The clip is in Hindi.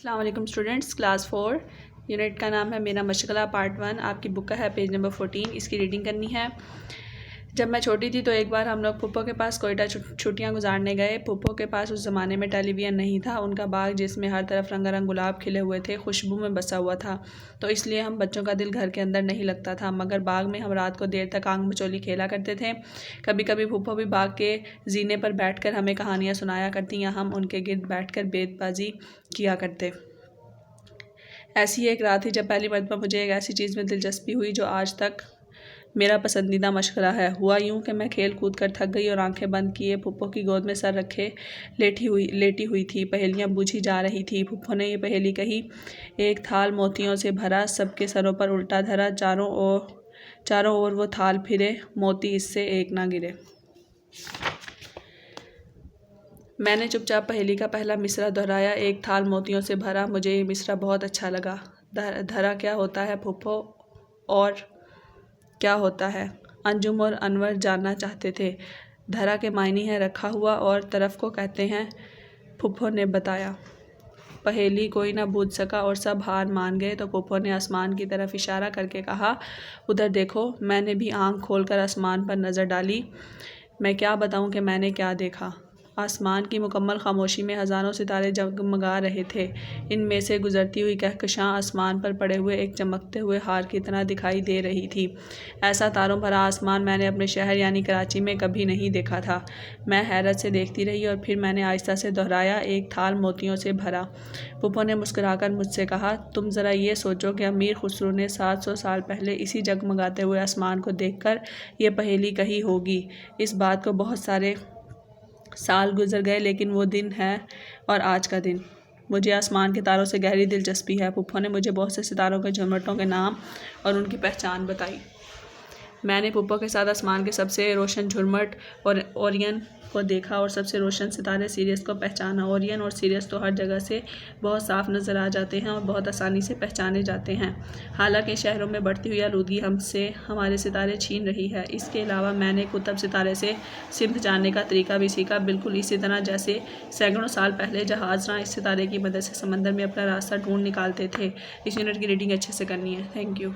अस्सलाम वालेकुम स्टूडेंट्स, क्लास 4 यूनिट का नाम है मेरा मशगला पार्ट 1। आपकी बुक का है पेज नंबर 14। इसकी रीडिंग करनी है। जब मैं छोटी थी तो एक बार हम लोग फूफो के पास कोयटा छुट्टियां गुजारने गए। फूफो के पास उस ज़माने में टेलीविज़न नहीं था। उनका बाग जिसमें हर तरफ रंगारंग गुलाब खिले हुए थे, खुशबू में बसा हुआ था, तो इसलिए हम बच्चों का दिल घर के अंदर नहीं लगता था। मगर बाग में हम रात को देर तक आंख मचोली खेला करते थे। कभी कभी फूफो भी बाग के जीने पर बैठकर हमें कहानियाँ सुनाया करती या हम उनके गिर्द बैठकर बेतबाजी किया करते। ऐसी एक रात थी जब पहली मरतबा मुझे एक ऐसी चीज़ में दिलचस्पी हुई जो आज तक मेरा पसंदीदा मशगला है। हुआ यूँ कि मैं खेल कूद कर थक गई और आंखें बंद किए फूफो की गोद में सर रखे लेटी हुई थी। पहेलियाँ बूझी जा रही थी। फूफो ने ये पहेली कही, एक थाल मोतियों से भरा, सबके सरों पर उल्टा धरा, चारों ओर वो थाल फिरे, मोती इससे एक ना गिरे। मैंने चुपचाप पहेली का पहला मिसरा दोहराया, एक थाल मोतियों से भरा। मुझे ये मिसरा बहुत अच्छा लगा। धरा क्या होता है फूफो, और क्या होता है? अंजुम और अनवर जानना चाहते थे। धरा के मायने है रखा हुआ और तरफ को कहते हैं, फूफो ने बताया। पहेली कोई ना बूझ सका और सब हार मान गए तो फूफो ने आसमान की तरफ इशारा करके कहा, उधर देखो। मैंने भी आंख खोलकर आसमान पर नज़र डाली। मैं क्या बताऊं कि मैंने क्या देखा। आसमान की मुकम्मल खामोशी में हज़ारों सितारे जगमगा रहे थे। इनमें से गुजरती हुई कहकशां आसमान पर पड़े हुए एक चमकते हुए हार की तरह दिखाई दे रही थी। ऐसा तारों भरा आसमान मैंने अपने शहर यानी कराची में कभी नहीं देखा था। मैं हैरत से देखती रही और फिर मैंने आहिस्ता से दोहराया, एक थाल मोतियों से भरा। फूफो ने मुस्कुराकर मुझसे कहा, तुम ज़रा ये सोचो कि अमीर खुसरो ने 700 साल पहले इसी जगमगाते हुए आसमान को देखकर ये पहेली कही होगी। इस बात को बहुत सारे साल गुजर गए, लेकिन वो दिन है और आज का दिन। मुझे आसमान के तारों से गहरी दिलचस्पी है। फूफो ने मुझे बहुत से सितारों के झुमटों के नाम और उनकी पहचान बताई। मैंने फूफो के साथ आसमान के सबसे रोशन झुरमट और ओरियन को देखा और सबसे रोशन सितारे सीरियस को पहचाना। ओरियन और सीरियस तो हर जगह से बहुत साफ नज़र आ जाते हैं और बहुत आसानी से पहचाने जाते हैं। हालांकि शहरों में बढ़ती हुई आलूदगी हमसे हमारे सितारे छीन रही है। इसके अलावा मैंने कुतुब सितारे से सिमत जानने का तरीका भी सीखा, बिल्कुल इसी तरह जैसे सैकड़ों साल पहले जहाज़रां इस सितारे की मदद से समंदर में अपना रास्ता ढूंढ निकालते थे। इस यूनिट की रीडिंग अच्छे से करनी है। Thank you.